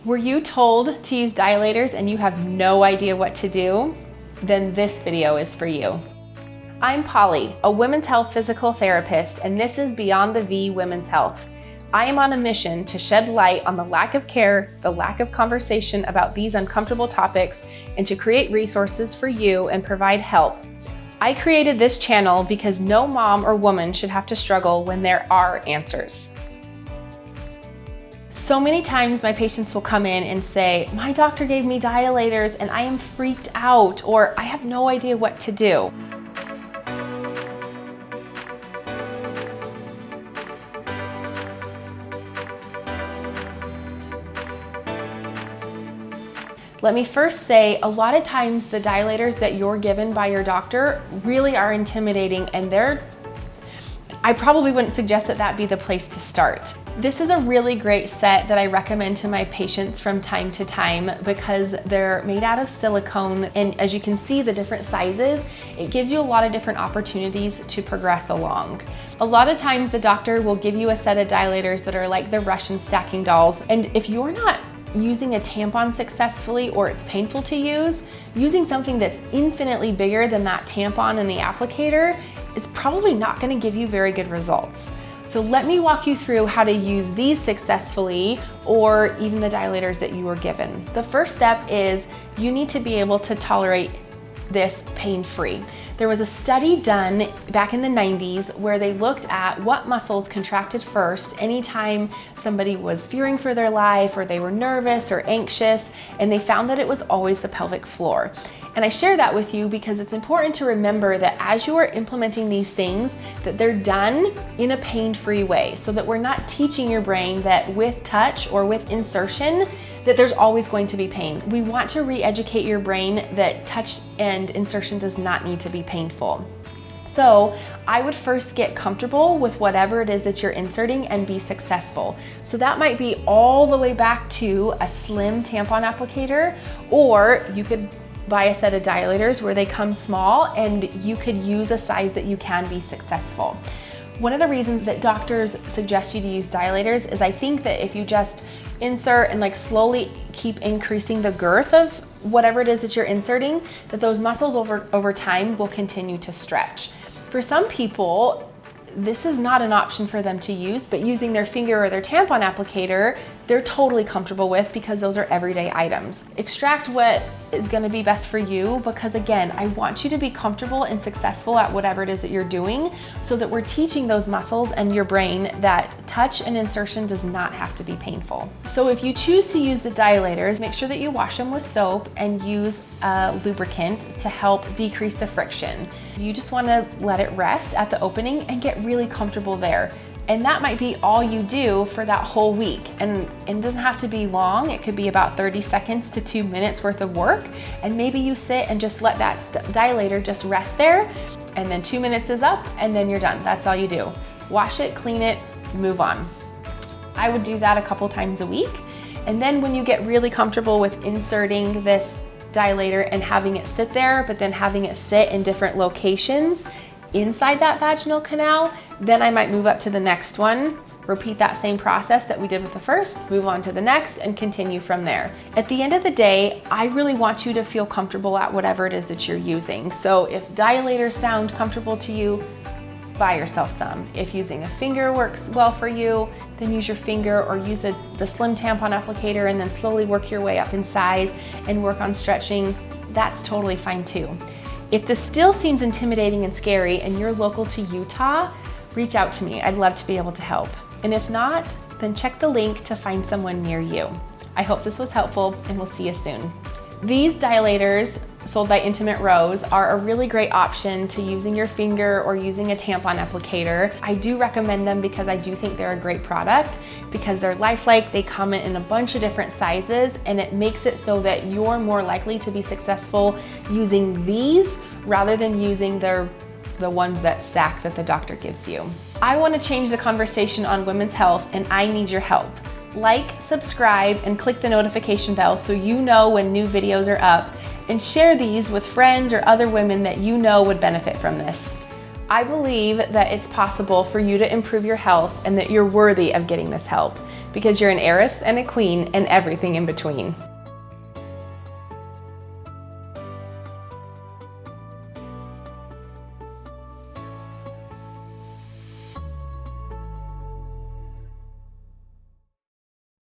Were you told to use dilators and you have no idea what to do? Then this video is for you. I'm Polly, a women's health physical therapist, and this is Beyond the V Women's Health. I am on a mission to shed light on the lack of care, the lack of conversation about these uncomfortable topics, and to create resources for you and provide help. I created this channel because no mom or woman should have to struggle when there are answers. So many times my patients will come in and say, my doctor gave me dilators and I am freaked out, or I have no idea what to do. Let me first say, a lot of times the dilators that you're given by your doctor really are intimidating, and I probably wouldn't suggest that that be the place to start. This is a really great set that I recommend to my patients from time to time because they're made out of silicone, and as you can see the different sizes, it gives you a lot of different opportunities to progress along. A lot of times the doctor will give you a set of dilators that are like the Russian stacking dolls, and if you're not using a tampon successfully or it's painful to use, using something that's infinitely bigger than that tampon and the applicator is probably not going to give you very good results. So let me walk you through how to use these successfully, or even the dilators that you were given. The first step is you need to be able to tolerate this pain-free. There was a study done back in the 90s where they looked at what muscles contracted first anytime somebody was fearing for their life or they were nervous or anxious, and they found that it was always the pelvic floor. And I share that with you because it's important to remember that as you are implementing these things, that they're done in a pain-free way, so that we're not teaching your brain that with touch or with insertion, that there's always going to be pain. We want to re-educate your brain that touch and insertion does not need to be painful. So I would first get comfortable with whatever it is that you're inserting and be successful. So that might be all the way back to a slim tampon applicator, or you could buy a set of dilators where they come small and you could use a size that you can be successful. One of the reasons that doctors suggest you to use dilators is I think that if you just insert and like slowly keep increasing the girth of whatever it is that you're inserting, that those muscles over time will continue to stretch. For some people, this is not an option for them to use, but using their finger or their tampon applicator, they're totally comfortable with because those are everyday items. Extract what is gonna be best for you, because again, I want you to be comfortable and successful at whatever it is that you're doing, so that we're teaching those muscles and your brain that touch and insertion does not have to be painful. So if you choose to use the dilators, make sure that you wash them with soap and use a lubricant to help decrease the friction. You just wanna let it rest at the opening and get really comfortable there. And that might be all you do for that whole week. And it doesn't have to be long. It could be about 30 seconds to 2 minutes worth of work. And maybe you sit and just let that dilator just rest there. And then 2 minutes is up and then you're done. That's all you do. Wash it, clean it, move on. I would do that a couple times a week. And then when you get really comfortable with inserting this dilator and having it sit there, but then having it sit in different locations inside that vaginal canal, then I might move up to the next one, repeat that same process that we did with the first, move on to the next, and continue from there. At the end of the day, I really want you to feel comfortable at whatever it is that you're using. So if dilators sound comfortable to you, buy yourself some. If using a finger works well for you, then use your finger, or use the slim tampon applicator and then slowly work your way up in size and work on stretching. That's totally fine too. If this still seems intimidating and scary and you're local to Utah, reach out to me. I'd love to be able to help. And if not, then check the link to find someone near you. I hope this was helpful, and we'll see you soon. These dilators, sold by Intimate Rose, are a really great option to using your finger or using a tampon applicator. I do recommend them because I do think they're a great product, because they're lifelike, they come in a bunch of different sizes, and it makes it so that you're more likely to be successful using these rather than using the ones that stack that the doctor gives you. I want to change the conversation on women's health, and I need your help. Like, subscribe, and click the notification bell so you know when new videos are up, and share these with friends or other women that you know would benefit from this. I believe that it's possible for you to improve your health and that you're worthy of getting this help because you're an heiress and a queen and everything in between.